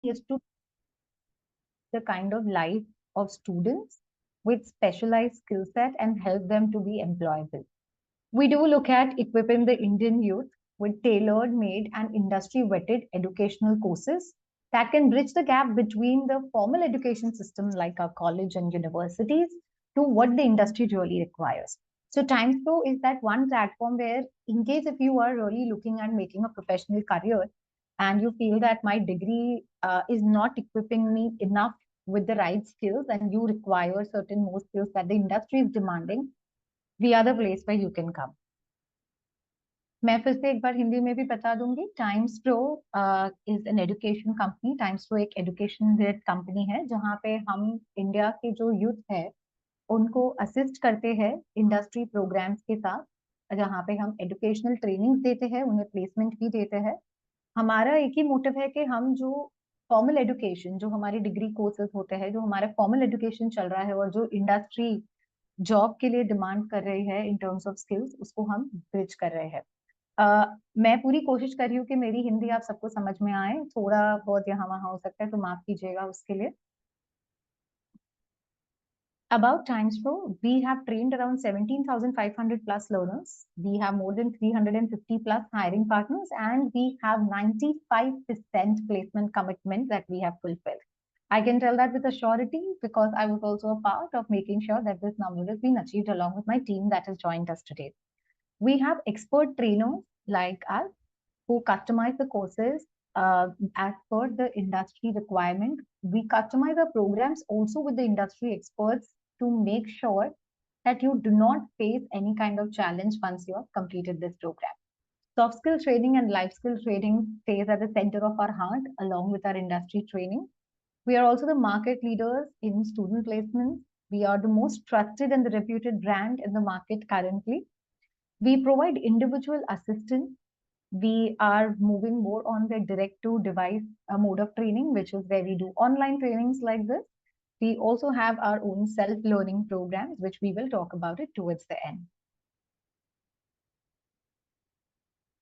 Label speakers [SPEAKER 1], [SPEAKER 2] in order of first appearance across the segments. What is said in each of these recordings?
[SPEAKER 1] is to the kind of life of students with specialized skill set and help them to be employable. We do look at equipping the Indian youth with tailored made and industry vetted educational courses that can bridge the gap between the formal education system like our college and universities to what the industry really requires. So TimesPro is that one platform where, in case if you are really looking at making a professional career and you feel that my degree is not equipping me enough with the right skills and you require certain more skills that the industry is demanding, we are the place where you can come. मैं फिर से एक बार हिंदी में भी बता दूंगी. Times pro is an education company. Times pro एक education company है जहाँ पे हम इंडिया के जो यूथ है उनको असिस्ट करते हैं इंडस्ट्री प्रोग्राम्स के साथ, जहाँ पे हम एजुकेशनल ट्रेनिंग देते हैं, उन्हें प्लेसमेंट भी देते हैं. हमारा एक ही मोटिव है कि हम जो फॉर्मल एजुकेशन, जो हमारी डिग्री कोर्सेज होते हैं, जो हमारा फॉर्मल एजुकेशन चल रहा है और जो इंडस्ट्री जॉब के लिए डिमांड कर रही है इन टर्म्स ऑफ स्किल्स, उसको हम ब्रिज कर रहे हैं. मैं पूरी कोशिश कर रही हूँ कि मेरी हिंदी आप सबको समझ में आए. थोड़ा बहुत यहाँ वहाँ हो सकता है तो माफ कीजिएगा उसके लिए. About TimesPro, we have trained around 17,500 plus learners. We have more than 350 plus hiring partners, and we have 95% placement commitment that we have fulfilled. I can tell that with a surety because I was also a part of making sure that this number has been achieved along with my team that has joined us today. We have expert trainers like us who customize the courses as per the industry requirement. We customize our programs also with the industry experts to make sure that you do not face any kind of challenge once you have completed this program. Soft skill training and life skill training stays at the center of our heart along with our industry training. We are also the market leaders in student placements. We are the most trusted and the reputed brand in the market currently. We provide individual assistance. We are moving more on the direct to device mode of training, which is where we do online trainings like this. We also have our own self-learning programs, which we will talk about it towards the end.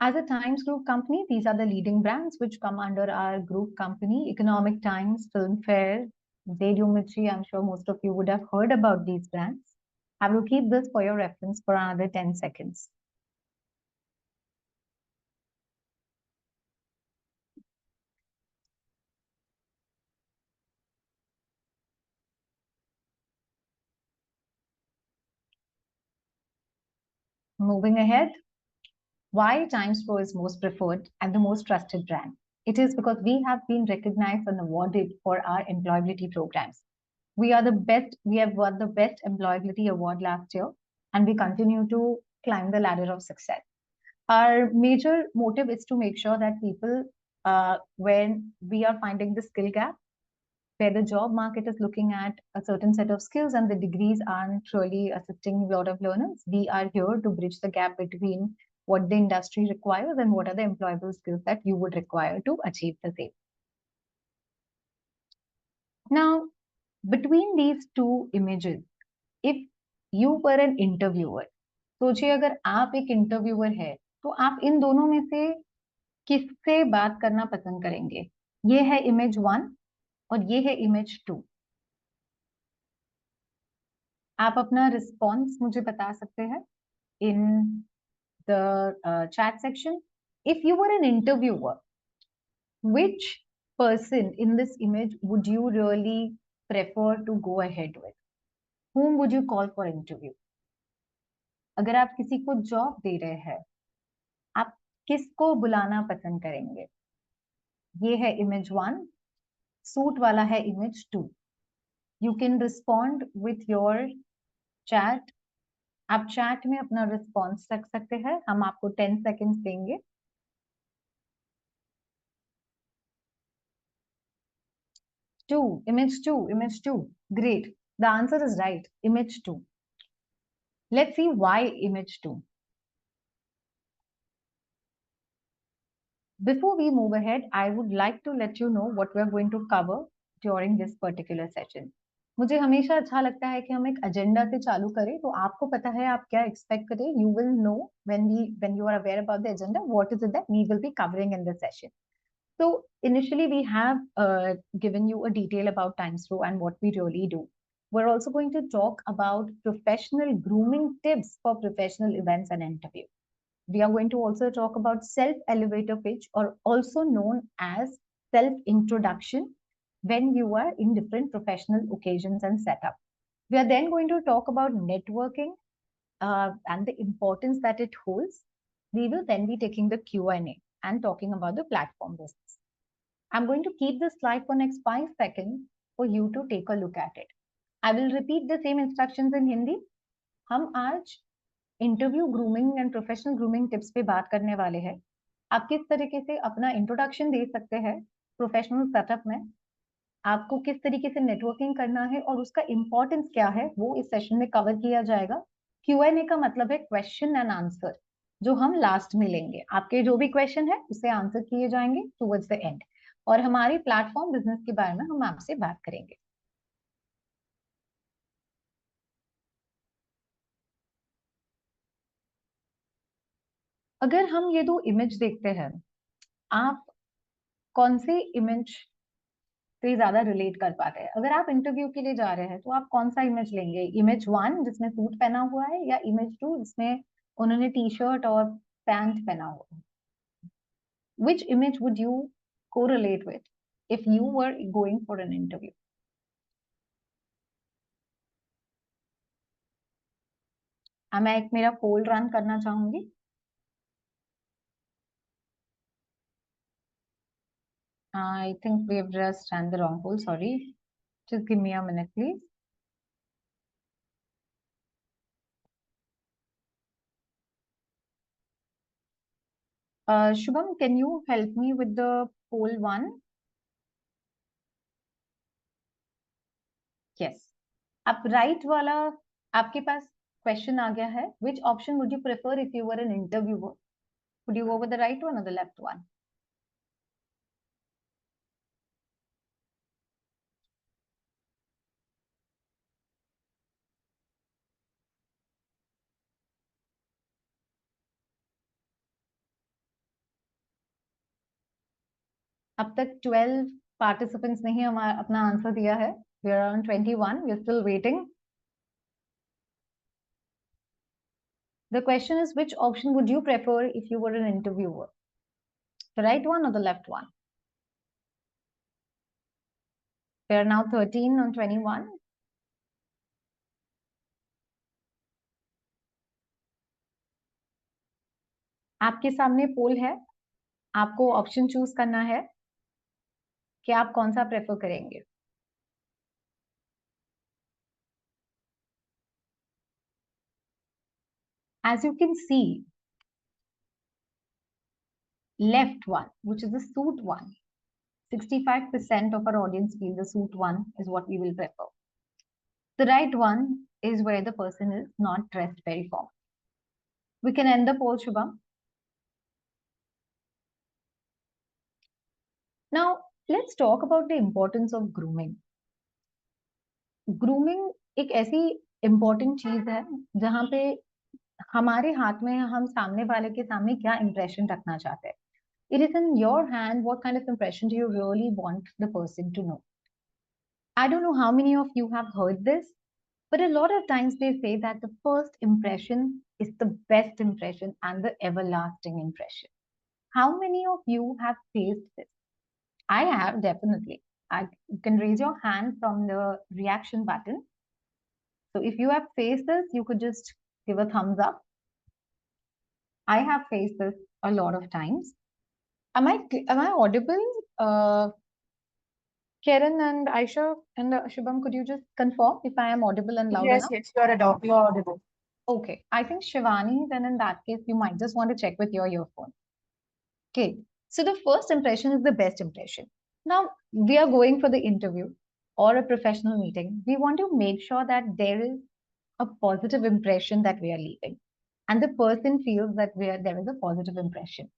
[SPEAKER 1] As a Times Group company, these are the leading brands which come under our group company: Economic Times, Filmfare, Radio Mirchi. I'm sure most of you would have heard about these brands. I will keep this for your reference for another 10 seconds. Moving ahead, why TimesPro is most preferred and the most trusted brand? It is because we have been recognized and awarded for our employability programs. We are the best. We have won the best employability award last year, and we continue to climb the ladder of success. Our major motive is to make sure that people, when we are finding the skill gap, where the job market is looking at a certain set of skills and the degrees aren't really assisting a lot of learners, we are here to bridge the gap between what the industry requires and what are the employable skills that you would require to achieve the same. Now, between these two images, if you were an interviewer, सोचिए अगर आप एक interviewer है तो आप इन दोनों में से किससे बात करना पसंद करेंगे? ये है इमेज 1 और ये है इमेज 2. आप अपना रिस्पॉन्स मुझे बता सकते हैं in the chat section. If you were an interviewer, which person in this image would you really prefer to go ahead with? Whom would you call for interview? अगर आप किसी को जॉब दे रहे हैं, आप किसको बुलाना पसंद करेंगे? ये है इमेज 1, सूट वाला है image 2. You can respond with your chat. आप चैट में अपना रिस्पॉन्स रख सकते हैं. हम आपको 10 सेकेंड्स देंगे. Image 2. Great. The answer is right. Image 2. Let's see why image 2. Before we move ahead, I would like to let you know what we are going to cover during this particular session. मुझे हमेशा अच्छा लगता है कि हम एक agenda से चालू करें, तो आपको पता है आप क्या एक्सपेक्ट करें. You will know when you are aware about the agenda, what is it that we will be covering in this session. So initially, we have given you a detail about TimesPro and what we really do. We're also going to talk about professional grooming tips for professional events and interviews. We are going to also talk about self elevator pitch, or also known as self introduction, when you are in different professional occasions and setup. We are then going to talk about networking and the importance that it holds. We will then be taking the Q&A and talking about the platform business. I'm going to keep this slide for next 5 seconds for you to take a look at it. I will repeat the same instructions in Hindi. हम आज interview grooming and professional grooming tips पे बात करने वाले हैं. आप किस तरीके से अपना इंट्रोडक्शन दे सकते हैं प्रोफेशनल सेटअप में, आपको किस तरीके से नेटवर्किंग करना है और उसका इंपॉर्टेंस क्या है, वो इस सेशन में कवर किया जाएगा. Q&A का मतलब है क्वेश्चन एंड आंसर, जो हम लास्ट में लेंगे. आपके जो भी क्वेश्चन है उसे आंसर किए जाएंगे टुवर्ड्स द एंड, और हमारे प्लेटफॉर्म बिजनेस के बारे में हम आपसे बात करेंगे. अगर हम ये दो इमेज देखते हैं, आप कौन से इमेज से ज्यादा रिलेट कर पाते हैं? अगर आप इंटरव्यू के लिए जा रहे हैं तो आप कौन सा इमेज लेंगे? इमेज 1 जिसमें सूट पहना हुआ है, या इमेज 2 जिसमें उन्होंने टी शर्ट और पैंट पहना हुआ है? Which image would you correlate with if you were going for an interview? मैं एक मेरा पोल रन करना चाहूंगी. I think we've just ran the wrong poll. Sorry. Just give me a minute, please. Shubham, can you help me with the poll 1? Yes. अब right वाला आपके पास question आ गया है. Which option would you prefer if you were an interviewer? Would you go with the right one or the left one? अब तक 12 participants ने ही हमारा अपना आंसर दिया है. We are on 21. We are still waiting. The question is, which option would you prefer if you were an interviewer? The right one or the left one? There are now 13 on 21. आपके सामने पोल है. आपको option choose करना है कि आप कौन सा प्रेफर करेंगे. As you can see, left one, which is the suit one, 65% of our audience feel the suit one is what we will prefer. The right one is where the person is not dressed very formal. We can end the poll, Shubham. Now, let's talk about the importance of grooming. Grooming एक ऐसी important चीज है जहां पे हमारे हाथ में हम सामने वाले के सामने क्या impression रखना चाहते हैं. It is in your hand what kind of impression do you really want the person to know. I don't know how many of you have heard this, but a lot of times they say that the first impression is the best impression and the everlasting impression. How many of you have faced this? I have, definitely. You can raise your hand from the reaction button. So if you have faced this, you could just give a thumbs up. I have faced this a lot of times. Am I audible? Karen and Aisha and Shubham, could you just confirm if I am audible and loud enough?
[SPEAKER 2] Yes, you're audible.
[SPEAKER 1] Okay, I think Shivani, then in that case, you might just want to check with your earphone. Okay, so the first impression is the best impression. Now, we are going for the interview or a professional meeting. We want to make sure that there is a positive impression that we are leaving, and the person feels that there is a positive impression.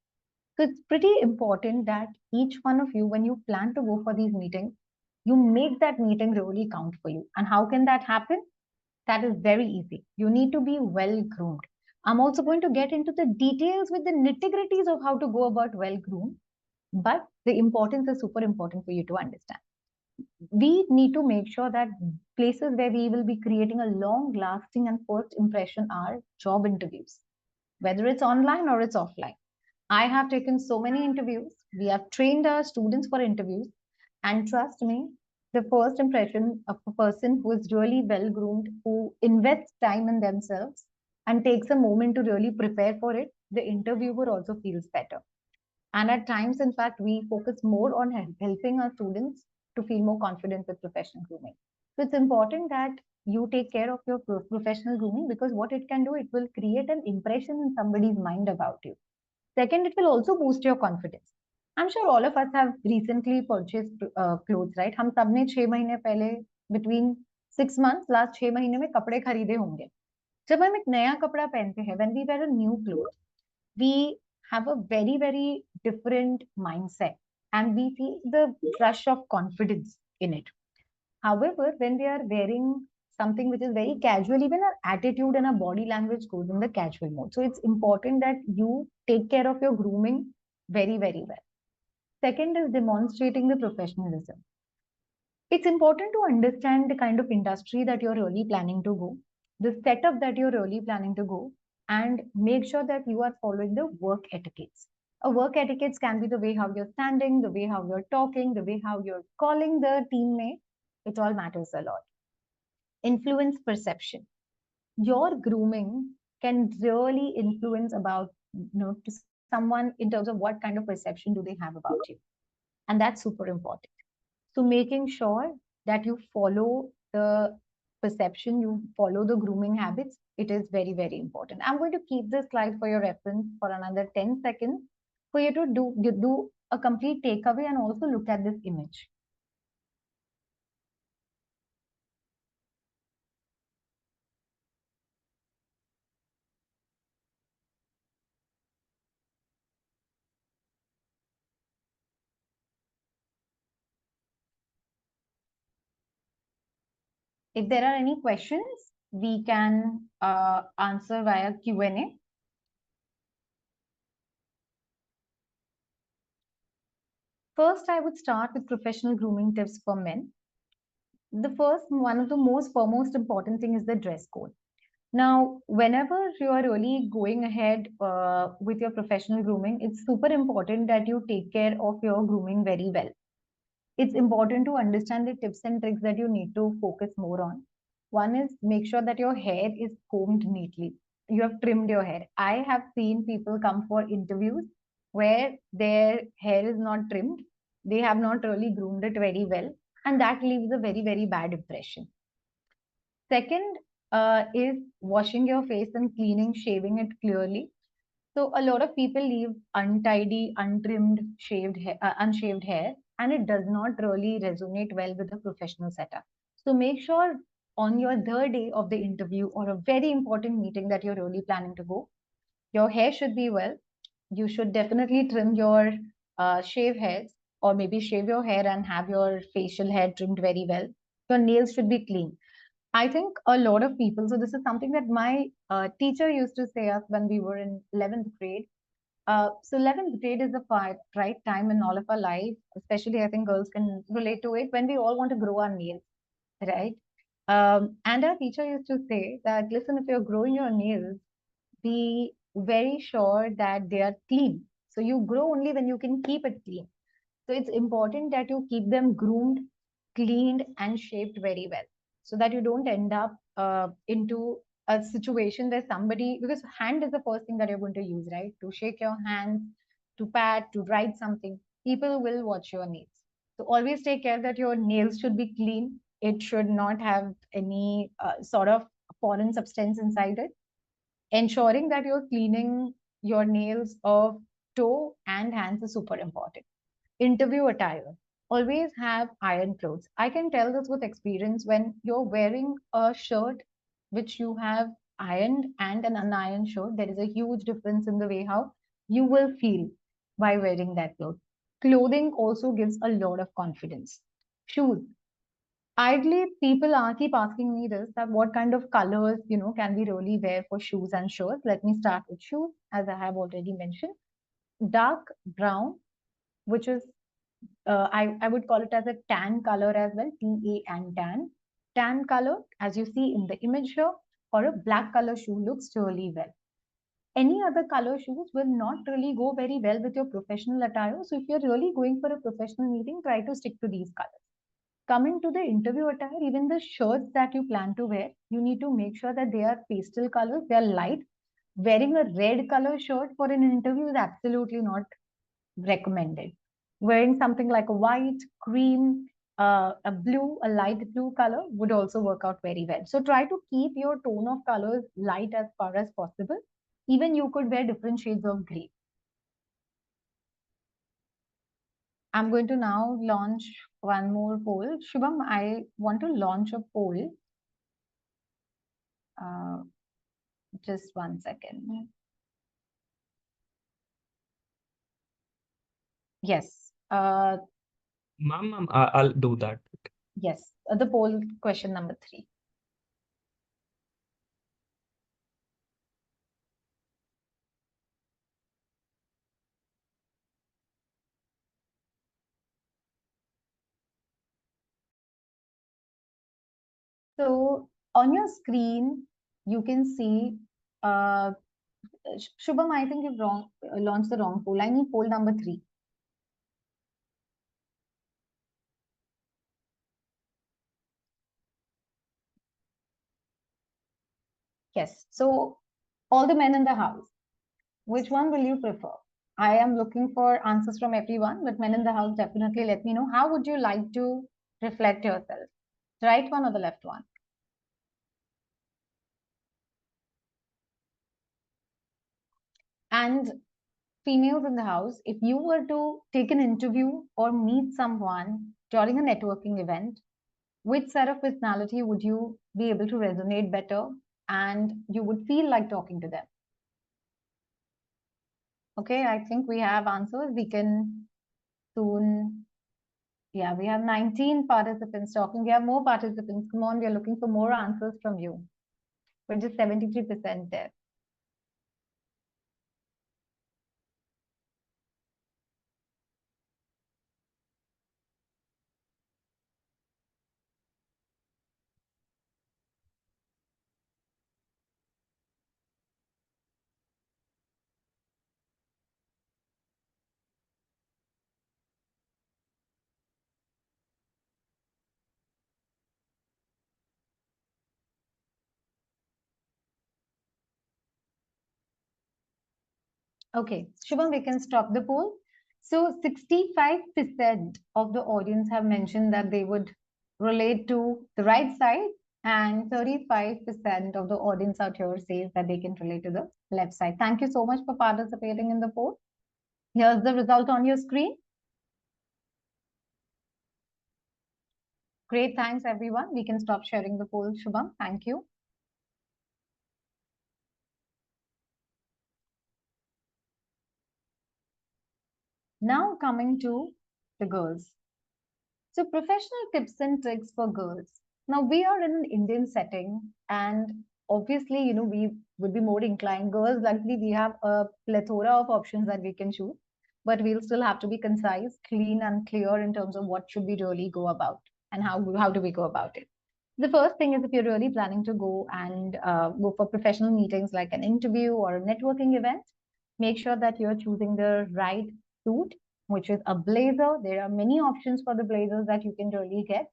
[SPEAKER 1] So it's pretty important that each one of you, when you plan to go for these meetings, you make that meeting really count for you. And how can that happen? That is very easy. You need to be well groomed. I'm also going to get into the details with the nitty gritties of how to go about well groomed. But the importance is super important for you to understand. We need to make sure that places where we will be creating a long lasting and first impression are job interviews, whether it's online or it's offline. I have taken so many interviews. We have trained our students for interviews. And trust me, the first impression of a person who is really well groomed, who invests time in themselves and takes a moment to really prepare for it, the interviewer also feels better. And at times, in fact, we focus more on helping our students to feel more confident with professional grooming. So it's important that you take care of your professional grooming, because what it can do, it will create an impression in somebody's mind about you. Second, it will also boost your confidence. I'm sure all of us have recently purchased clothes, right? हम सबने 6 महीने पहले between 6 months last 6 महीने में कपड़े खरीदे होंगे. जब हम एक नया कपड़ा पहनते हैं, when we wear a new clothes, we have a very, very different mindset and we feel the rush of confidence in it. However, when we are wearing something which is very casual, even our attitude and our body language goes in the casual mode. So it's important that you take care of your grooming very, very well. Second is demonstrating the professionalism. It's important to understand the kind of industry that you're really planning to go, the setup that you're really planning to go, and make sure that you are following the work etiquettes. A work etiquettes can be the way how you're standing, the way how you're talking, the way how you're calling the teammate. It all matters a lot. Influence perception. Your grooming can really influence about, to someone in terms of what kind of perception do they have about you, and that's super important. So making sure that you follow the perception, you follow the grooming habits, it is very, very important. I'm going to keep this slide for your reference for another 10 seconds for you to do a complete takeaway and also look at this image. If there are any questions, we can answer via Q&A. First, I would start with professional grooming tips for men. The first, one of the most foremost important thing is the dress code. Now, whenever you are really going ahead with your professional grooming, it's super important that you take care of your grooming very well. It's important to understand the tips and tricks that you need to focus more on. One is make sure that your hair is combed neatly. You have trimmed your hair. I have seen people come for interviews where their hair is not trimmed. They have not really groomed it very well. And that leaves a very, very bad impression. Second is washing your face and cleaning, shaving it clearly. So a lot of people leave untidy, untrimmed, unshaved hair, and it does not really resonate well with the professional setup. So make sure on your third day of the interview or a very important meeting that you're really planning to go, your hair should be well. You should definitely trim your shave hairs, or maybe shave your hair and have your facial hair trimmed very well. Your nails should be clean. I think a lot of people, so this is something that my teacher used to say us when we were in 11th grade. So 11th grade is the right time in all of our life, especially I think girls can relate to it, when we all want to grow our nails, right? And our teacher used to say that, listen, if you're growing your nails, be very sure that they are clean. So you grow only when you can keep it clean. So it's important that you keep them groomed, cleaned, and shaped very well, so that you don't end up into a situation where somebody, because hand is the first thing that you're going to use, right? To shake your hands, to pat, to write something. People will watch your nails. So always take care that your nails should be clean. It should not have any sort of foreign substance inside it. Ensuring that you're cleaning your nails of toe and hands is super important. Interview attire. Always have iron clothes. I can tell this with experience. When you're wearing a shirt which you have ironed and an unironed shirt, there is a huge difference in the way how you will feel by wearing that cloth. Clothing also gives a lot of confidence. Shoes. Idly, people are keep asking me this, that what kind of colors, can we really wear for shoes and shirts. Let me start with shoes, as I have already mentioned. Dark brown which is I would call it as a tan color as well, T-A and tan. Tan color, as you see in the image here, or a black color shoe looks really well. Any other color shoes will not really go very well with your professional attire. So if you're really going for a professional meeting, try to stick to these colors. Coming to the interview attire, even the shirts that you plan to wear, you need to make sure that they are pastel colors, they are light. Wearing a red color shirt for an interview is absolutely not recommended. Wearing something like a white, cream, a blue, a light blue color would also work out very well. So try to keep your tone of colors light as far as possible. Even you could wear different shades of gray. I'm going to now launch one more poll. Shubham, I want to launch a poll. Uh, just 1 second. Yes.
[SPEAKER 2] Ma'am, I'll do that.
[SPEAKER 1] Yes. The poll question number 3. So on your screen, you can see, uh, Shubham, I think you've launched the wrong poll. I need poll number 3. Yes. So all the men in the house, which one will you prefer? I am looking for answers from everyone, but men in the house, definitely let me know. How would you like to reflect yourself? The right one or the left one? And females in the house, if you were to take an interview or meet someone during a networking event, which set of personality would you be able to resonate better and you would feel like talking to them? Okay, I think we have answers. We can soon. Yeah, we have 19 participants talking. We have more participants. Come on, we are looking for more answers from you. We're just 73% there. Okay, Shubham, we can stop the poll. So 65% of the audience have mentioned that they would relate to the right side, and 35% of the audience out here says that they can relate to the left side. Thank you so much for participating in the poll. Here's the result on your screen. Great, thanks everyone. We can stop sharing the poll, Shubham. Thank you. Now coming to the girls. So professional tips and tricks for girls. Now we are in an Indian setting, and obviously, we would be more inclined. Girls, luckily, we have a plethora of options that we can choose, but we'll still have to be concise, clean, and clear in terms of what should we really go about and how do we go about it. The first thing is, if you're really planning to go and go for professional meetings like an interview or a networking event, make sure that you're choosing the right suit, which is a blazer. There are many options for the blazers that you can really get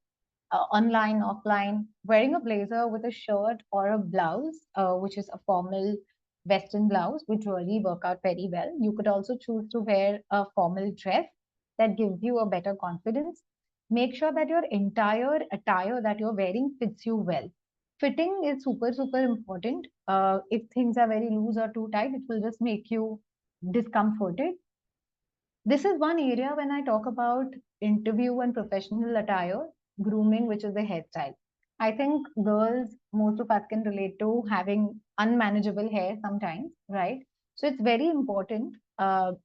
[SPEAKER 1] online, offline. Wearing a blazer with a shirt or a blouse, which is a formal Western blouse, would really work out very well. You could also choose to wear a formal dress that gives you a better confidence. Make sure that your entire attire that you're wearing fits you well. Fitting is super, super important. If things are very loose or too tight, it will just make you discomforted. This is one area when I talk about interview and professional attire, grooming, which is the hairstyle. I think girls, most of us can relate to having unmanageable hair sometimes, right? So it's very important.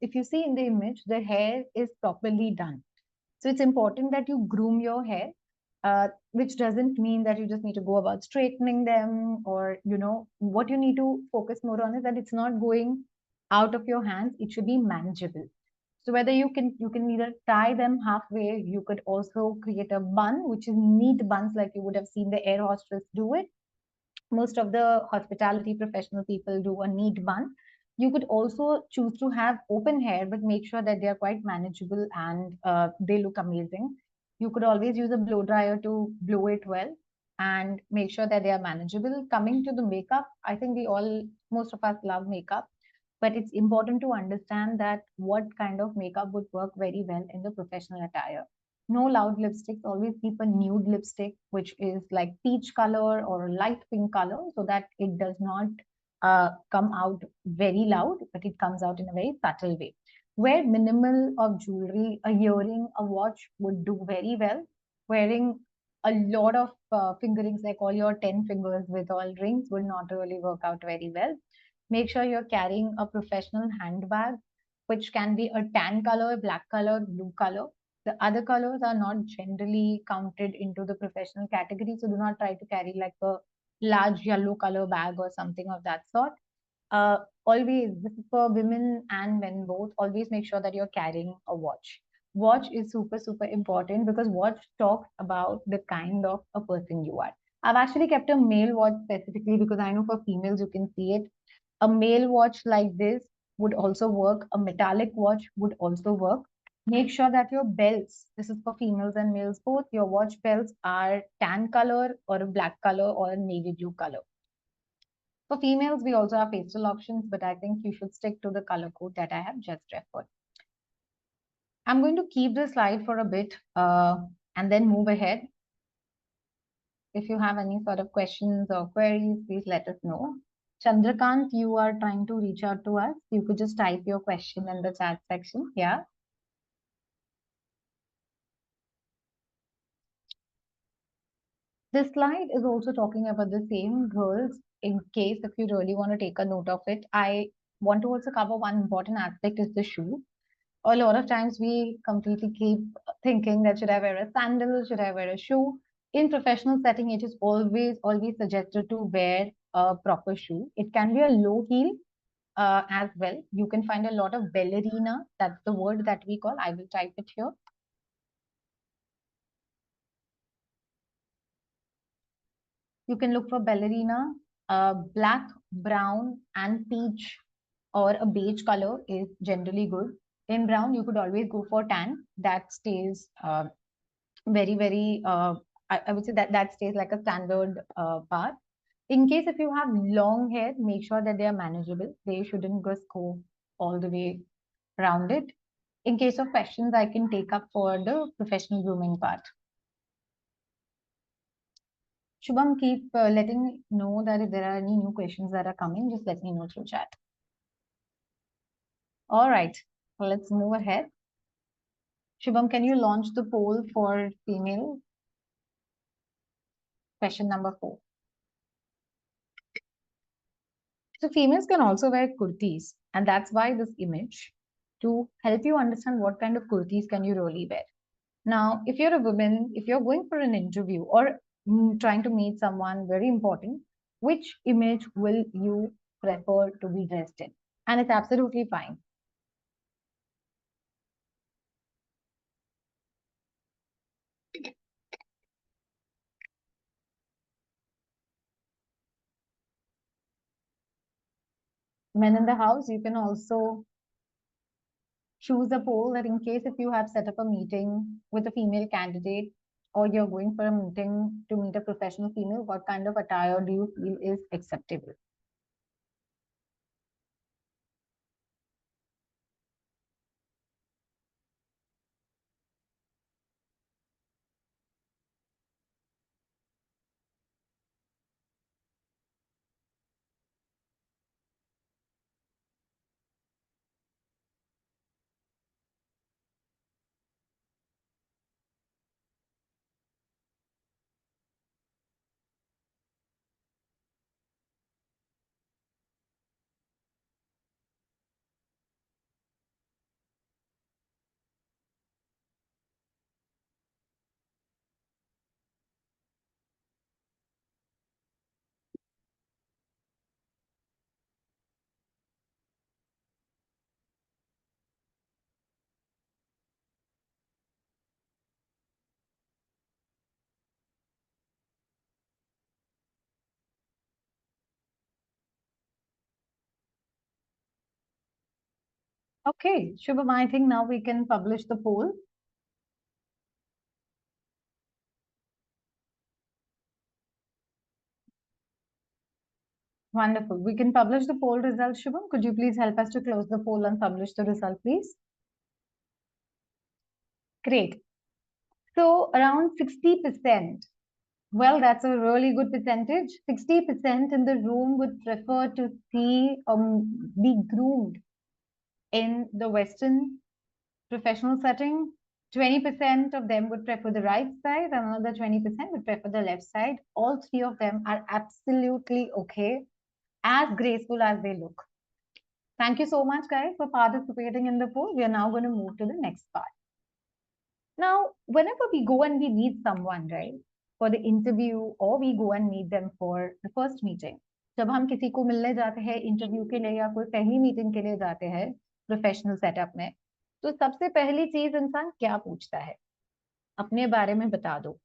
[SPEAKER 1] If you see in the image, the hair is properly done. So it's important that you groom your hair, which doesn't mean that you just need to go about straightening them, or, what you need to focus more on is that it's not going out of your hands. It should be manageable. So whether you can either tie them halfway, you could also create a bun, which is neat buns like you would have seen the air hostess do it. Most of the hospitality professional people do a neat bun. You could also choose to have open hair, but make sure that they are quite manageable and they look amazing. You could always use a blow dryer to blow it well and make sure that they are manageable. Coming to the makeup, I think most of us love makeup, but it's important to understand that what kind of makeup would work very well in the professional attire. No loud lipsticks. Always keep a nude lipstick, which is like peach color or a light pink color, so that it does not come out very loud, but it comes out in a very subtle way. Wear minimal of jewelry. A earring, a watch would do very well. Wearing a lot of fingerings, like all your 10 fingers with all rings, would not really work out very well. Make sure you're carrying a professional handbag, which can be a tan color, black color, blue color. The other colors are not generally counted into the professional category, so do not try to carry like a large yellow color bag or something of that sort. Always, this is for women and men both, always make sure that you're carrying a watch. Watch is super, super important because watch talks about the kind of a person you are. I've actually kept a male watch specifically because I know for females you can see it. A male watch like this would also work. A metallic watch would also work. Make sure that your belts, this is for females and males both, your watch belts are tan color or a black color or a navy blue color. For females, we also have pastel options, but I think you should stick to the color code that I have just referred. I'm going to keep the slide for a bit and then move ahead. If you have any sort of questions or queries, please let us know. Chandrakant, you are trying to reach out to us. You could just type your question in the chat section. Yeah. This slide is also talking about the same girls in case if you really want to take a note of it. I want to also cover one important aspect is the shoe. A lot of times we completely keep thinking that should I wear a sandal, should I wear a shoe? In professional setting, it is always suggested to wear a proper shoe. It can be a low heel as well. You can find a lot of ballerina. That's the word that we call. I will type it here. You can look for ballerina. Black, brown, and peach or a beige color is generally good. In brown, you could always go for tan. That stays very, very, I would say that that stays like a standard part. In case if you have long hair, make sure that they are manageable. They shouldn't just go all the way around it. In case of questions, I can take up for the professional grooming part. Shubham, keep letting me know that if there are any new questions that are coming, just let me know through chat. All right, let's move ahead. Shubham, can you launch the poll for female? Question number 4. So females can also wear kurtis, and that's why this image to help you understand what kind of kurtis can you really wear. Now, if you're a woman, if you're going for an interview or trying to meet someone very important, which image will you prefer to be dressed in? And it's absolutely fine. Men in the house, you can also choose a poll that in case if you have set up a meeting with a female candidate or you're going for a meeting to meet a professional female, what kind of attire do you feel is acceptable? Okay, Shubham, I think now we can publish the poll. Wonderful. We can publish the poll results, Shubham. Could you please help us to close the poll and publish the result, please? Great. So around 60%. Well, that's a really good percentage. 60% in the room would prefer to see be groomed in the Western professional setting. 20% of them would prefer the right side, and another 20% would prefer the left side. All three of them are absolutely okay, as graceful as they look. Thank you so much, guys, for participating in the poll. We are now going to move to the next part. Now, whenever we go and we meet someone, right, for the interview or we go and meet them for the first meeting, जब हम किसी को मिलने जाते हैं interview के लिए या कोई पहली मीटिंग के लिए जाते हैं प्रोफेशनल सेटअप में, तो सबसे पहली चीज इंसान क्या पूछता है? अपने बारे में बता दो.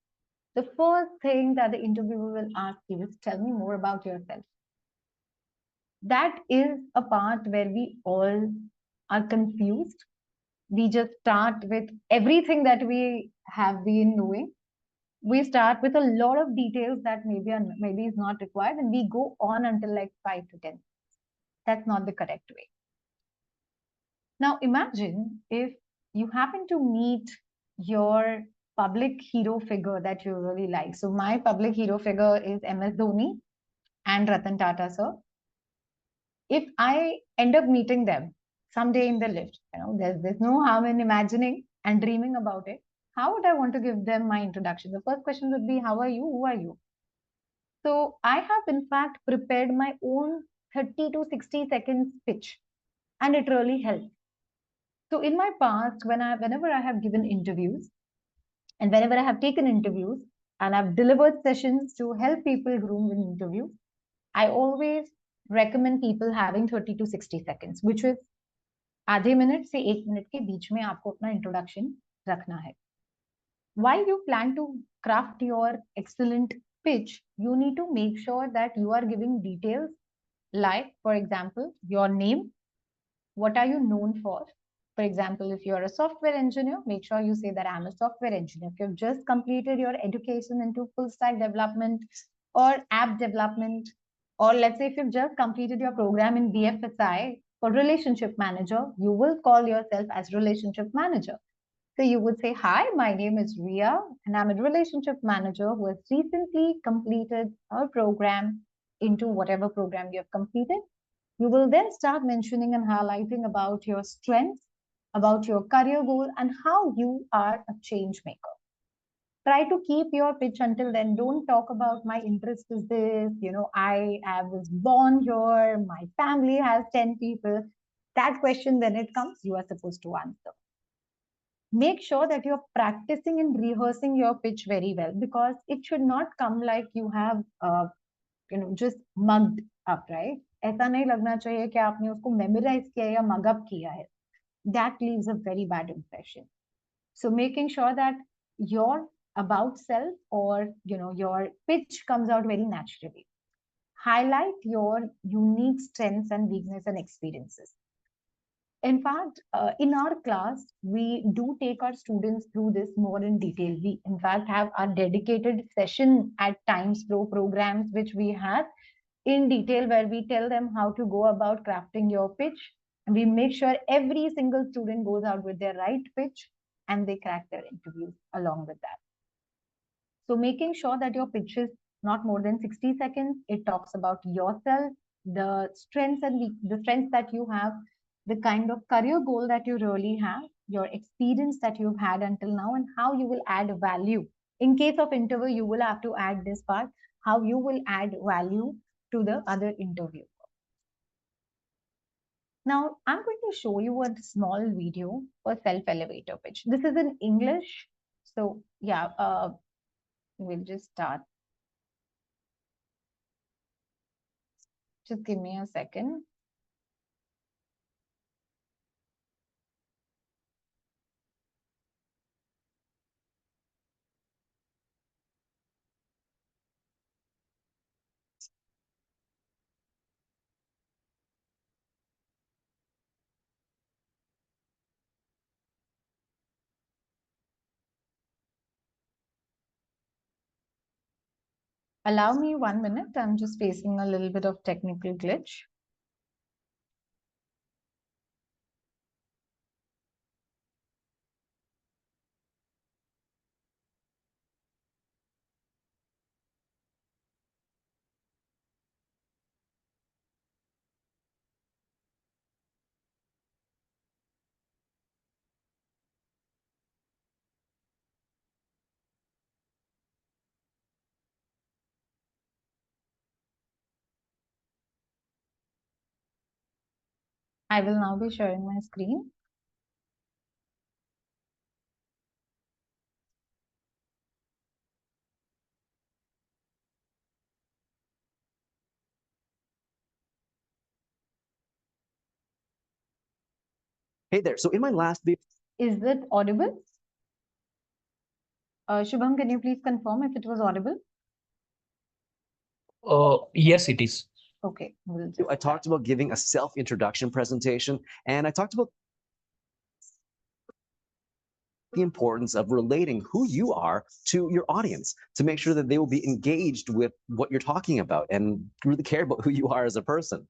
[SPEAKER 1] The first thing that the interviewer will ask you is, tell me more about yourself. That is a part where we all are confused. We just start with everything that we have been doing. We start with a lot of details that maybe is not required, and we go on until like 5 to 10. That's not the correct way. Now imagine if you happen to meet your public hero figure that you really like. So my public hero figure is MS Dhoni and Ratan Tata sir. If I end up meeting them someday in the lift, there's no harm in imagining and dreaming about it. How would I want to give them my introduction? The first question would be, how are you? Who are you? So I have in fact prepared my own 30 to 60 seconds pitch, and it really helps. So in my past, whenever I have given interviews and whenever I have taken interviews and I've delivered sessions to help people groom in interviews, I always recommend people having 30 to 60 seconds, which is आधे minute से 1 minute के बीच में आपको अपना introduction रखना है. While you plan to craft your excellent pitch, you need to make sure that you are giving details like, for example, your name, what are you known for? For example, if you're a software engineer, make sure you say that I'm a software engineer. If you've just completed your education into full stack development or app development, or let's say if you've just completed your program in BFSI for relationship manager, you will call yourself as relationship manager. So you would say, hi, my name is Ria, and I'm a relationship manager who has recently completed a program into whatever program you have completed. You will then start mentioning and highlighting about your strengths, about your career goal, and how you are a change maker. Try to keep your pitch until then. Don't talk about my interest is this, I was born here, my family has 10 people. That question, when it comes, you are supposed to answer. Make sure that you're practicing and rehearsing your pitch very well, because it should not come like you have just mugged up, right? ऐसा नहीं लगना चाहिए कि आपने उसको memorise किया या mug up किया है. That leaves a very bad impression. So making sure that your about self or your pitch comes out very naturally. Highlight your unique strengths and weakness and experiences. In fact, in our class, we do take our students through this more in detail. We, in fact, have our dedicated session at TimesPro programs, which we have in detail, where we tell them how to go about crafting your pitch. And we make sure every single student goes out with their right pitch and they crack their interviews along with that. So making sure that your pitch is not more than 60 seconds. It talks about yourself, the strengths and the strengths that you have, the kind of career goal that you really have, your experience that you've had until now, and how you will add value. In case of interview, you will have to add this part, how you will add value to the other interview. Now, I'm going to show you a small video for self-elevator pitch. This is in English. So yeah, we'll just start. Just give me a second. Allow me 1 minute. I'm just facing a little bit of technical glitch. I will now be sharing my screen.
[SPEAKER 3] Hey there. So in my last video,
[SPEAKER 1] Is it audible? Shubham, can you please confirm if it was audible?
[SPEAKER 2] Yes, it is.
[SPEAKER 1] Okay, we'll
[SPEAKER 3] I
[SPEAKER 1] just
[SPEAKER 3] talked about giving a self-introduction presentation, and I talked about the importance of relating who you are to your audience to make sure that they will be engaged with what you're talking about and really care about who you are as a person.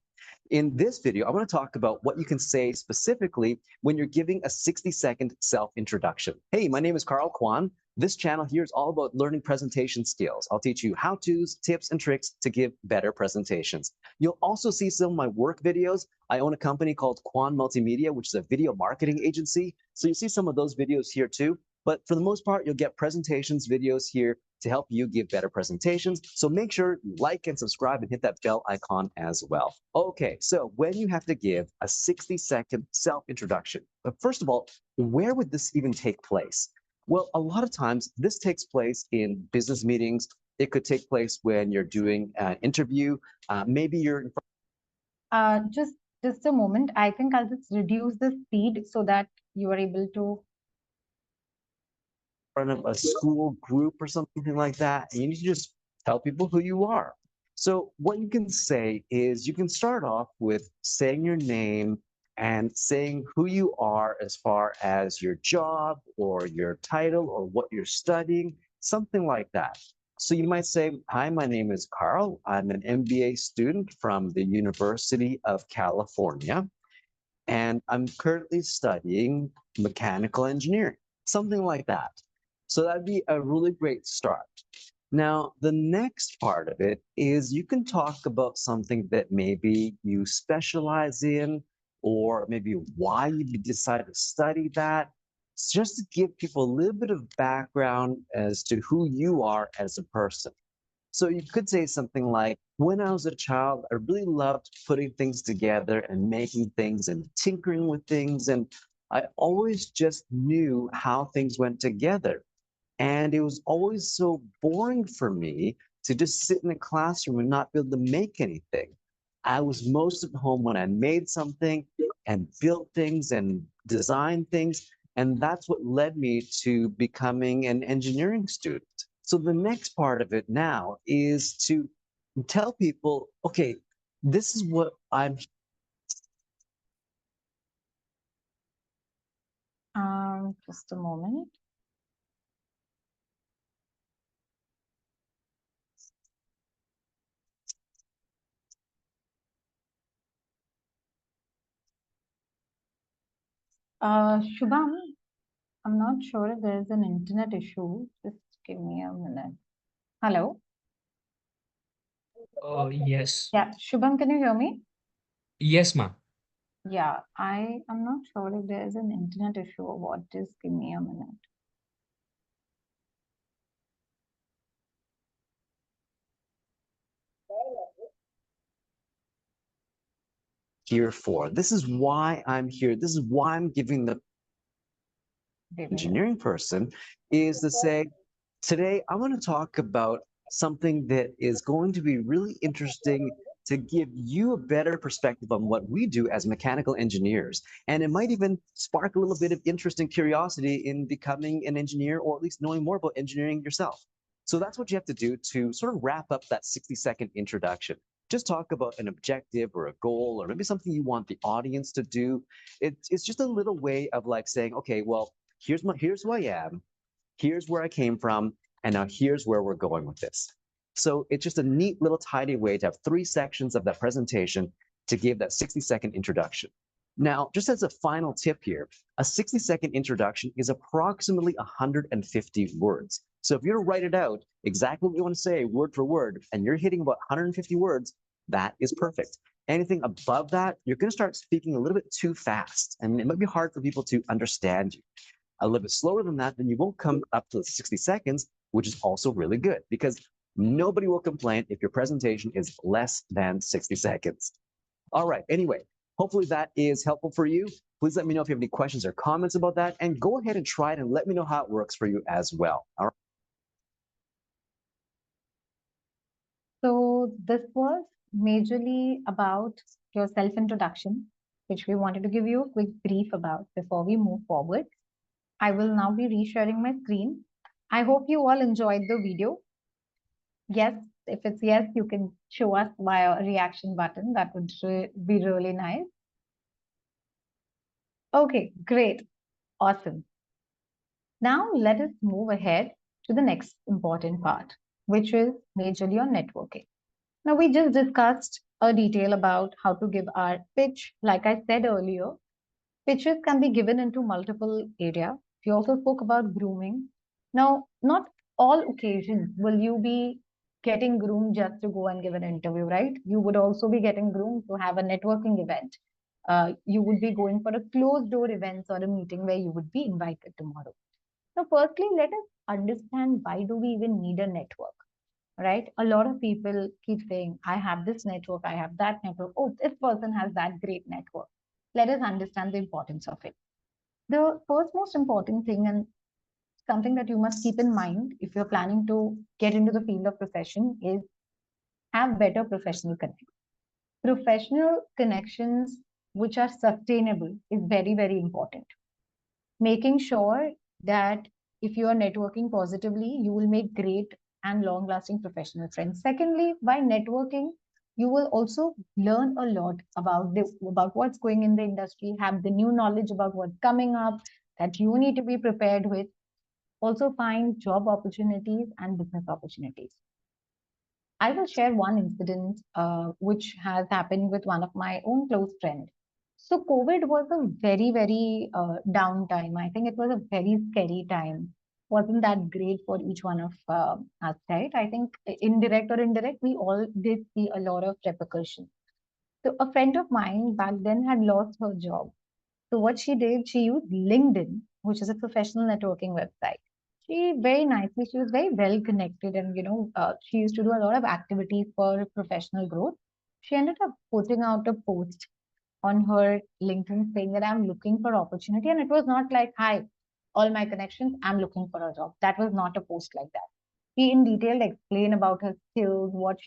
[SPEAKER 3] In this video, I want to talk about what you can say specifically when you're giving a 60-second self-introduction. Hey, my name is Carl Kwan. This channel here is all about learning presentation skills. I'll teach you how-tos, tips, and tricks to give better presentations. You'll also see some of my work videos. I own a company called Kwan Multimedia, which is a video marketing agency. So you see some of those videos here too. But for the most part, you'll get presentations videos here to help you give better presentations. So make sure you like and subscribe and hit that bell icon as well. Okay, so when you have to give a 60-second self-introduction, but first of all, where would this even take place? Well, a lot of times this takes place in business meetings. It could take place when you're doing an interview. Maybe you're in
[SPEAKER 1] just a moment. I think I'll just reduce the speed so that you are able to.
[SPEAKER 3] front of a school group or something like that, and you need to just tell people who you are. So what you can say is you can start off with saying your name and saying who you are as far as your job or your title or what you're studying, something like that. So you might say, hi, my name is Carl. I'm an MBA student from the University of California, and I'm currently studying mechanical engineering, something like that. So that'd be a really great start. Now, the next part of it is you can talk about something that maybe you specialize in, or maybe why you decided to study that. It's just to give people a little bit of background as to who you are as a person. So you could say something like, when I was a child, I really loved putting things together and making things and tinkering with things. And I always just knew how things went together. And it was always so boring for me to just sit in a classroom and not be able to make anything. I was most at home when I made something and built things and designed things. And that's what led me to becoming an engineering student. So the next part of it now is to tell people, okay, this is what I'm.
[SPEAKER 1] Just a moment. Shubham, I'm not sure if there's an internet issue. Just give me a minute. Hello?
[SPEAKER 2] Yes.
[SPEAKER 1] Yeah, Shubham, can you hear me?
[SPEAKER 2] Yes, ma'am.
[SPEAKER 1] Yeah, I am not sure if there's an internet issue or what. Just give me a minute.
[SPEAKER 3] Here for. This is why I'm here. This is why I'm giving the
[SPEAKER 1] Give me a
[SPEAKER 3] engineering person is to say, today I want to talk about something that is going to be really interesting to give you a better perspective on what we do as mechanical engineers. And it might even spark a little bit of interest and curiosity in becoming an engineer or at least knowing more about engineering yourself. So that's what you have to do to sort of wrap up that 60-second introduction. Just talk about an objective or a goal or maybe something you want the audience to do. It's just a little way of like saying, okay, well, here's who I am, here's where I came from, and now here's where we're going with this. So it's just a neat little tidy way to have 3 sections of that presentation to give that 60-second introduction. Now, just as a final tip here, a 60-second introduction is approximately 150 words. So if you're to write it out exactly what you want to say, word for word, and you're hitting about 150 words, that is perfect. Anything above that, you're going to start speaking a little bit too fast, and it might be hard for people to understand you. A little bit slower than that, then you won't come up to the 60 seconds, which is also really good because nobody will complain if your presentation is less than 60 seconds. All right, anyway, hopefully that is helpful for you. Please let me know if you have any questions or comments about that, and go ahead and try it and let me know how it works for you as well. All right.
[SPEAKER 1] So this was majorly about your self-introduction, which we wanted to give you a quick brief about before we move forward. I will now be resharing my screen. I hope you all enjoyed the video. Yes, if it's yes, you can show us via a reaction button. That would be really nice. Okay, great. Awesome. Now let us move ahead to the next important part, which is majorly on networking. Now, we just discussed a detail about how to give our pitch. Like I said earlier, pitches can be given into multiple areas. We also spoke about grooming. Now, not all occasions will you be getting groomed just to go and give an interview, right? You would also be getting groomed to have a networking event. You would be going for a closed door events or a meeting where you would be invited tomorrow. So, firstly, let us understand why do we even need a network, right? A lot of people keep saying, I have this network, I have that network. Oh, this person has that great network. Let us understand the importance of it. The first most important thing, and something that you must keep in mind if you're planning to get into the field of profession, is have better professional connections. Professional connections which are sustainable is very, very important. Making sure that if you are networking positively, you will make great and long lasting professional friends. Secondly, by networking, you will also learn a lot about about what's going in the industry, have the new knowledge about what's coming up that you need to be prepared with. Also find job opportunities and business opportunities. I will share one incident which has happened with one of my own close friend. So COVID was a very, very down time. I think it was a very scary time. Wasn't that great for each one of us, right? I think indirect or indirect, we all did see a lot of repercussions. So a friend of mine back then had lost her job. So what she did, she used LinkedIn, which is a professional networking website. She very nicely, she was very well connected, and she used to do a lot of activities for professional growth. She ended up putting out a post on her LinkedIn saying that I'm looking for opportunity, and it was not like, "Hi, all my connections, I'm looking for a job." That was not a post like that. She in detail explained about her skills, what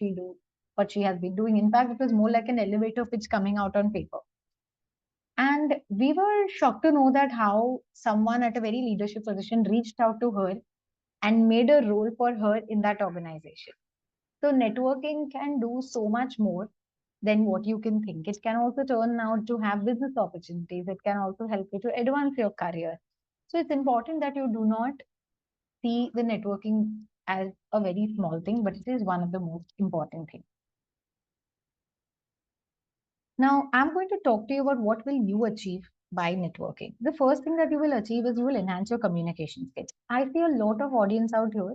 [SPEAKER 1] she has been doing. In fact, it was more like an elevator pitch coming out on paper. And we were shocked to know that how someone at a very leadership position reached out to her and made a role for her in that organization. So networking can do so much more than what you can think. It can also turn out to have business opportunities. It can also help you to advance your career. So it's important that you do not see the networking as a very small thing, but it is one of the most important things. Now, I'm going to talk to you about what will you achieve by networking. The first thing that you will achieve is you will enhance your communication skills. I see a lot of audience out here,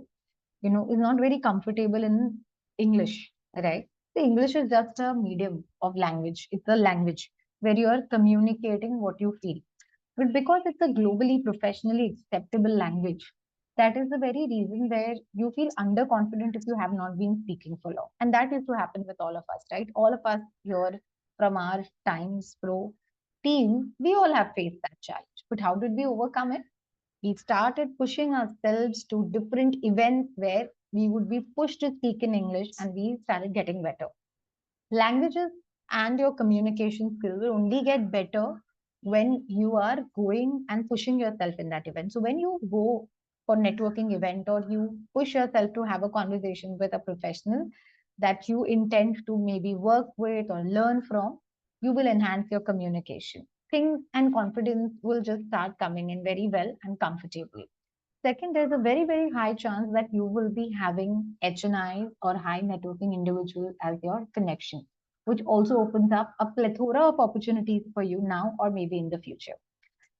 [SPEAKER 1] is not very comfortable in English, right? The English is just a medium of language. It's a language where you are communicating what you feel. But because it's a globally professionally acceptable language, that is the very reason where you feel underconfident if you have not been speaking for long. And that is to happen with all of us, right? All of us here from our Times Pro team, we all have faced that challenge. But how did we overcome it? We started pushing ourselves to different events where we would be pushed to speak in English, and we started getting better. Languages and your communication skills will only get better when you are going and pushing yourself in that event. So when you go for networking event or you push yourself to have a conversation with a professional that you intend to maybe work with or learn from, you will enhance your communication. Things and confidence will just start coming in very well and comfortably. Second, there's a very, very high chance that you will be having HNIs or high networking individuals as your connection, which also opens up a plethora of opportunities for you now or maybe in the future.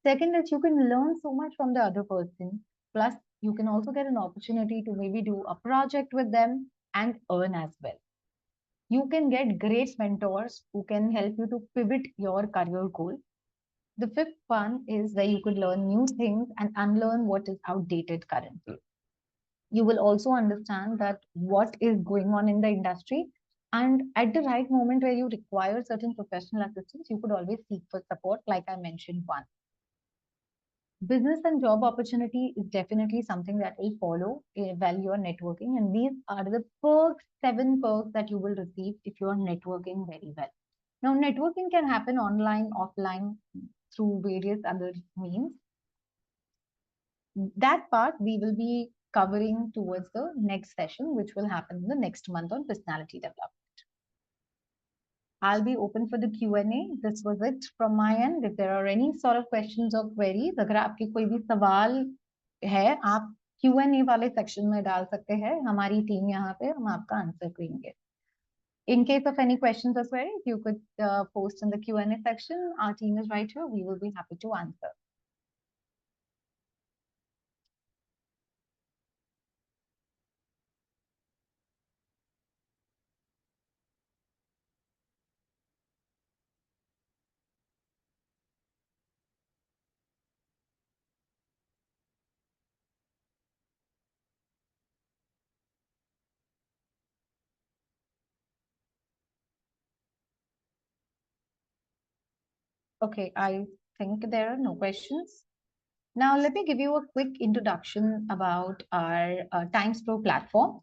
[SPEAKER 1] Second is you can learn so much from the other person. Plus, you can also get an opportunity to maybe do a project with them and earn as well. You can get great mentors who can help you to pivot your career goal. The fifth one is where you could learn new things and unlearn what is outdated currently. You will also understand that what is going on in the industry, and at the right moment where you require certain professional assistance, you could always seek for support, like I mentioned one. Business and job opportunity is definitely something that will follow while you're networking, and these are the perks, 7 perks that you will receive if you're networking very well. Now, networking can happen online, offline, through various other means. That part we will be covering towards the next session, which will happen in the next month on personality development. I'll be open for the Q&A. This was it from my end. If there are any sort of questions or queries, अगर आपके कोई भी सवाल है, आप Q&A वाले section में डाल सकते हैं. हमारी टीम यहाँ पे हम आपका आंसर करेंगे. In case of any questions or queries, you could post in the Q&A section. Our team is right here. We will be happy to answer. Okay, I think there are no questions. Now, let me give you a quick introduction about our TimesPro platform.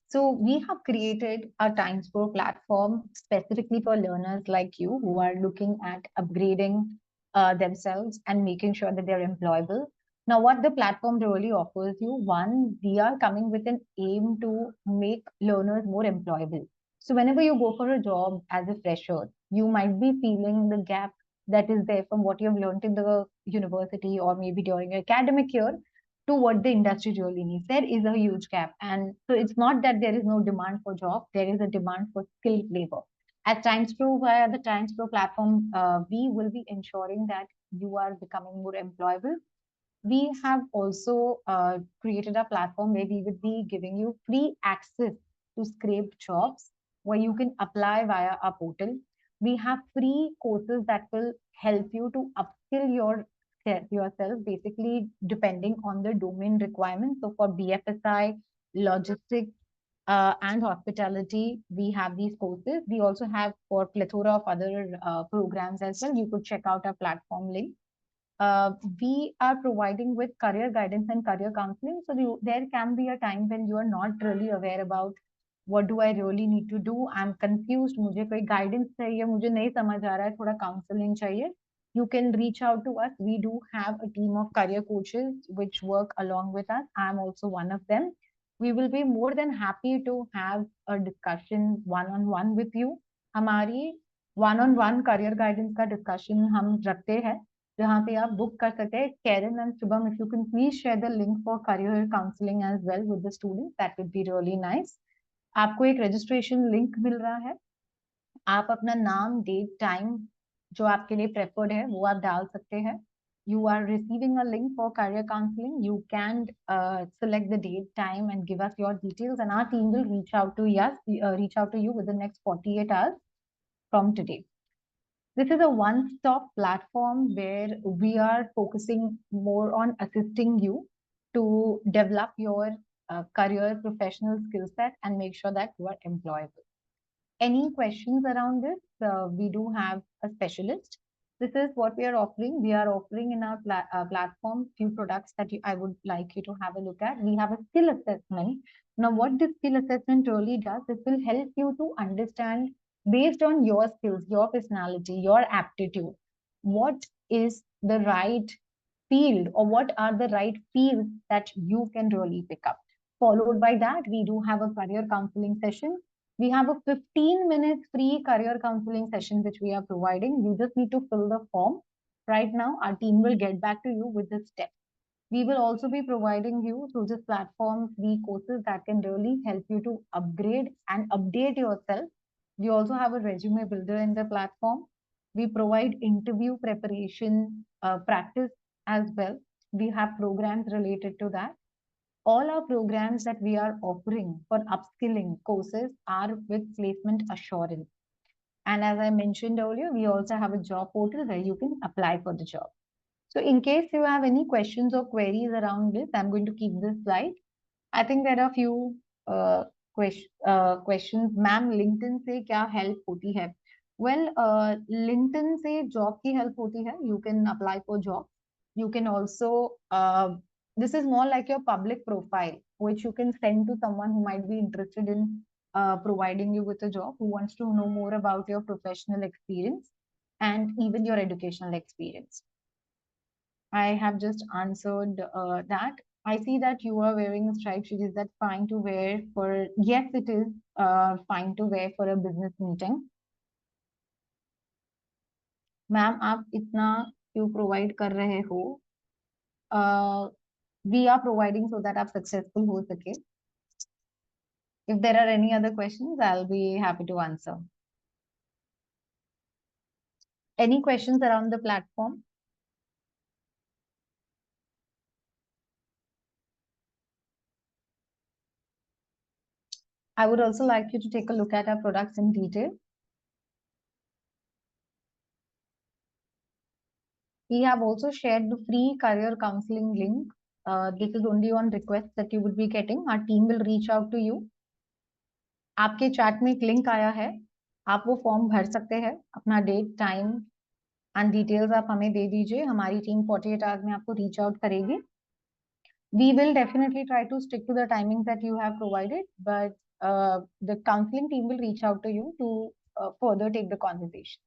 [SPEAKER 1] So, we have created a TimesPro platform specifically for learners like you who are looking at upgrading themselves and making sure that they're employable. Now, what the platform really offers you, one, we are coming with an aim to make learners more employable. So, whenever you go for a job as a fresher, you might be feeling the gap that is there from what you've learned in the university or maybe during your academic year to what the industry really needs. There is a huge gap. And so it's not that there is no demand for job, there is a demand for skilled labor. At TimesPro, via the TimesPro platform, we will be ensuring that you are becoming more employable. We have also created a platform where we would be giving you free access to scraped jobs where you can apply via our portal. We have free courses that will help you to upskill yourself, basically depending on the domain requirements. So for BFSI, logistics, and hospitality, we have these courses. We also have for plethora of other programs as well. You could check out our platform link. We are providing with career guidance and career counseling. So there can be a time when you are not really aware about what do I really need to do. I'm confused. मुझे कोई guidance चाहिए. मुझे नहीं समझ आ रहा है. थोड़ा counseling चाहिए. You can reach out to us. We do have a team of career coaches which work along with us. I'm also one of them. We will be more than happy to have a discussion one-on-one with you. हमारी one-on-one career guidance का discussion हम रखते हैं जहाँ पे आप book कर सकते हैं. Karen and Shubham, if you can please share the link for career counseling as well with the students, that would be really nice. आपको एक registration link मिल रहा है. आप अपना नाम, डेट, टाइम जो आपके लिए प्रेफर्ड है वो आप डाल सकते हैं. You are receiving a link for career counseling. You can select the date, time, and give us your details, and our team will reach out to you within the next 48 hours from today. This is a one-stop platform where we are focusing more on assisting you to develop your career professional skill set and make sure that you are employable. Any questions around this? We do have a specialist. This is what we are offering. We are offering in our platform few products that I would like you to have a look at. We have a skill assessment. Now, what this skill assessment really does, this will help you to understand based on your skills, your personality, your aptitude, what is the right field or what are the right fields that you can really pick up. Followed by that, we do have a career counseling session. We have a 15 minutes free career counseling session which we are providing. You just need to fill the form. Right now, our team will get back to you with the steps. We will also be providing you through this platform free courses that can really help you to upgrade and update yourself. We also have a resume builder in the platform. We provide interview preparation practice as well. We have programs related to that. All our programs that we are offering for upskilling courses are with placement assurance. And as I mentioned earlier, we also have a job portal where you can apply for the job. So in case you have any questions or queries around this, I'm going to keep this slide. I think there are few uh, questions. Ma'am, LinkedIn से क्या help होती है? Well, LinkedIn से job की help होती है. You can apply for job. You can also, this is more like your public profile, which you can send to someone who might be interested in providing you with a job, who wants to know more about your professional experience and even your educational experience. I have just answered that. I see that you are wearing a striped shirt. Is that fine to wear for? Yes, it is fine to wear for a business meeting. Ma'am आप इतना क्यों provide कर रहे हो? We are providing so that आप successful हो सके. If there are any other questions, I'll be happy to answer. Any questions around the platform? I would also like you to take a look at our products in detail. We have also shared the free career counseling link. This is only on request that you would be getting. Our team will reach out to you. आपके chat में एक link आया है, आप वो form भर सकते हैं. अपना डेट, टाइम एंड डिटेल्स आप हमें दे दीजिए. हमारी टीम 48 आवर्स में आपको रीच आउट करेगी. We will definitely try to stick to the timings that you have provided, but the counseling team will reach out to you to further take the conversation.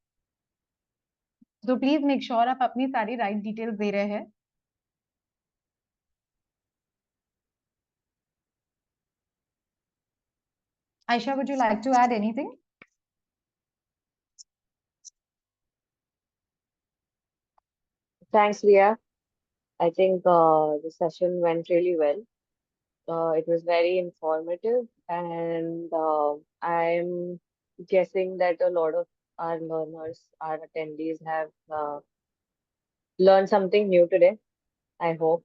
[SPEAKER 1] So please make sure आप अपनी सारी right details दे रहे हैं. Aisha, would you like to add anything?
[SPEAKER 4] Thanks, Leah. I think the session went really well. It was very informative, and I'm guessing that a lot of our learners, our attendees have learned something new today, I hope.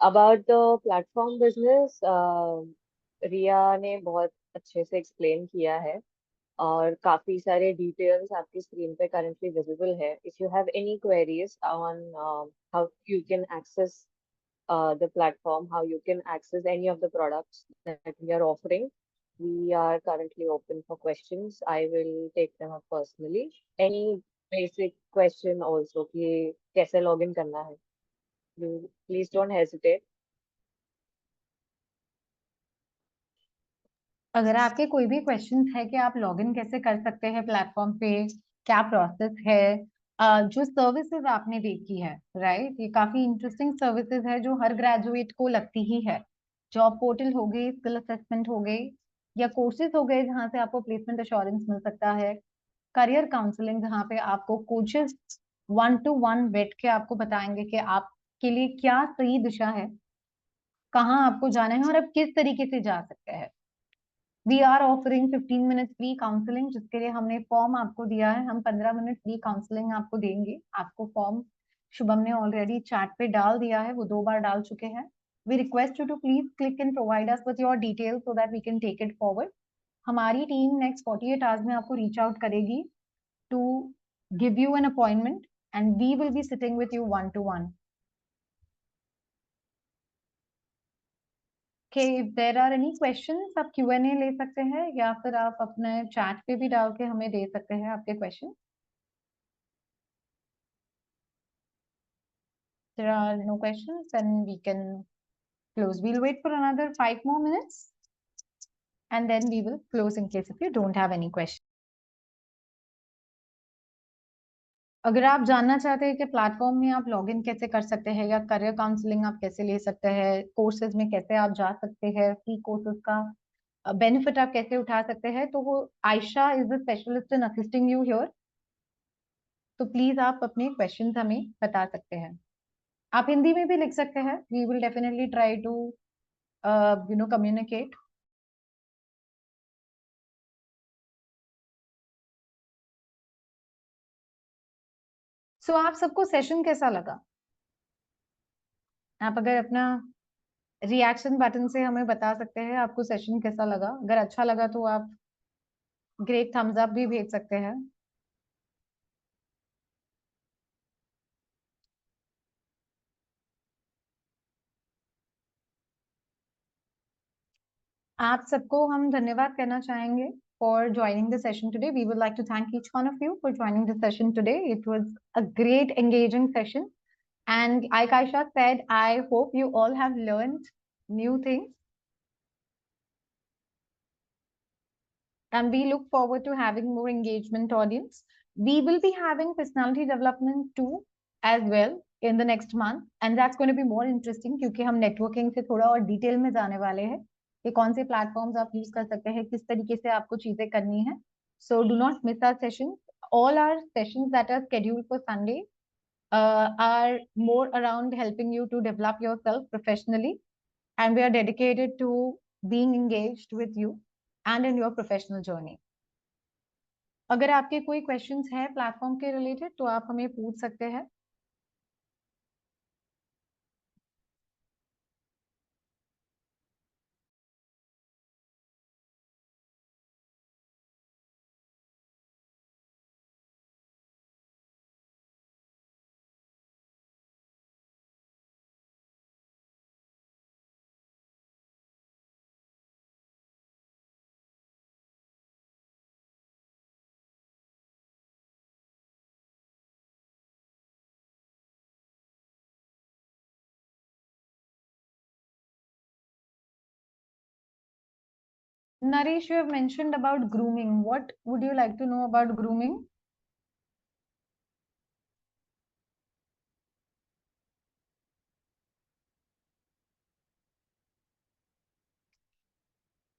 [SPEAKER 4] About the platform business, रिया ने बहुत अच्छे से explain किया है और काफी सारे details आपकी screen पे currently visible है. If you have any queries on how you can access the platform, how you can access any of the products that we are offering, we are currently open for questions. I will take them up personally. Any basic question also कि कैसे login करना है, you please don't hesitate.
[SPEAKER 1] अगर आपके कोई भी questions है कि आप लॉगिन कैसे कर सकते हैं प्लेटफॉर्म पे, क्या प्रोसेस है, जो सर्विसेज आपने देखी है, राइट, ये काफी इंटरेस्टिंग सर्विसेज है जो हर ग्रेजुएट को लगती ही है. जॉब पोर्टल हो गई, स्किल असेसमेंट हो गई, या कोर्सेज हो गए जहाँ से आपको प्लेसमेंट अश्योरेंस मिल सकता है, करियर काउंसलिंग जहाँ पे आपको कोचेस 1-to-1 बैठ के आपको बताएंगे कि आपके लिए क्या सही दिशा है, कहाँ आपको जाना है और आप किस तरीके से जा सकते हैं. We are offering 15 minute free counselling, जिसके लिए हमने फॉर्म आपको दिया है. हम 15 मिनट फ्री काउंसलिंग आपको देंगे. आपको फॉर्म शुभम ने ऑलरेडी चैट पे डाल दिया है, वो 2 बार डाल चुके हैं. We request you to please click and provide us with your details so that we can take it forward. हमारी टीम नेक्स्ट 48 आवर्स में आपको रीच आउट करेगी to give you an appointment and we will be sitting with you 1-to-1. कि if there are any questions, आप Q&A ले सकते हैं या फिर आप अपने चैट पे भी डाल के हमें दे सकते हैं आपके question. There are no questions, then we can close. We'll wait for another 5 more minutes and then we will close in case if you don't have any questions. अगर आप जानना चाहते हैं कि प्लेटफॉर्म में आप लॉगिन कैसे कर सकते हैं या करियर काउंसलिंग आप कैसे ले सकते हैं, कोर्सेज में कैसे आप जा सकते हैं, फ्री कोर्सेज का बेनिफिट आप कैसे उठा सकते हैं, तो वो Ayesha is the specialist in assisting you here. तो प्लीज आप अपने क्वेश्चंस हमें बता सकते हैं. आप हिंदी में भी लिख सकते हैं. We will definitely try to communicate. So आप सबको सेशन कैसा लगा? आप अगर अपना रिएक्शन बटन से हमें बता सकते हैं आपको सेशन कैसा लगा. अगर अच्छा लगा तो आप ग्रेट थम्स अप भी भेज सकते हैं. आप सबको हम धन्यवाद कहना चाहेंगे for joining the session today. We would like to thank each one of you for joining the session today. It was a great engaging session. And like Aisha said, I hope you all have learned new things. And we look forward to having more engagement audience. We will be having personality development too as well in the next month. And that's going to be more interesting क्योंकि हम networking से थोड़ा और detail में जाने वाले हैं कि कौन से platforms आप use कर सकते हैं, किस तरीके से आपको चीजें करनी है. So do not miss our sessions. All our sessions that are scheduled for Sunday are more around helping you to develop yourself professionally. And we are dedicated to being engaged with you and in your professional journey. अगर आपके कोई questions है platform के related तो आप हमें पूछ सकते हैं. Naresh, you have mentioned about grooming. What would you like to know about grooming?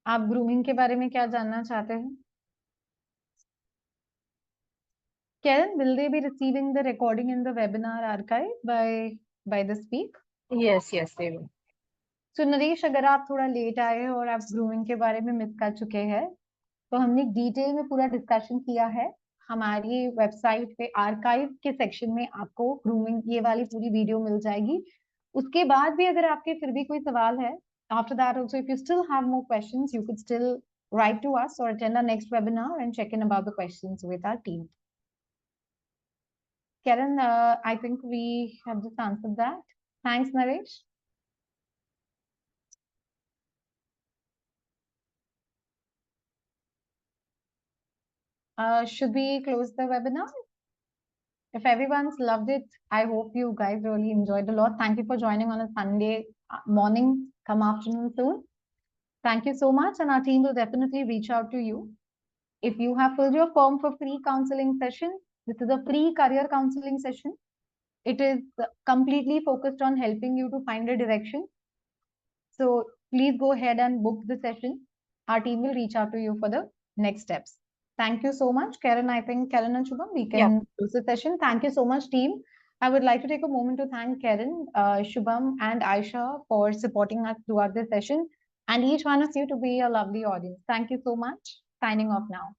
[SPEAKER 1] आप ग्रूमिंग के बारे में क्या जानना चाहते हैं? Karen, will they be receiving the recording in the webinar archive by the speak?
[SPEAKER 4] Yes, yes, they will.
[SPEAKER 1] So Naresh, अगर आप थोड़ा लेट आए और आप ग्रूमिंग के बारे में मिस कर चुके हैं तो हमने डिटेल में पूरा डिस्कशन किया है. हमारी वेबसाइट पे आर्काइव के सेक्शन में आपको ग्रूमिंग ये वाली पूरी वीडियो मिल जाएगी. उसके बाद भी अगर आपके फिर भी कोई सवाल है, after that also if you still have more questions, you could still write to us or attend our next webinar and check in about the questions with our team. Karen, I think we have just answered that. Thanks, Naresh. Should we close the webinar? If everyone's loved it, I hope you guys really enjoyed a lot. Thank you for joining on a Sunday morning, come afternoon soon. Thank you so much, and our team will definitely reach out to you. If you have filled your form for free counseling session, this is a free career counseling session. It is completely focused on helping you to find a direction. So please go ahead and book the session. Our team will reach out to you for the next steps. Thank you so much, Karen. I think Karen and Shubham, we can close the session. Thank you so much, team. I would like to take a moment to thank Karen, Shubham, and Aisha for supporting us throughout the session, and each one of you to be a lovely audience. Thank you so much. Signing off now.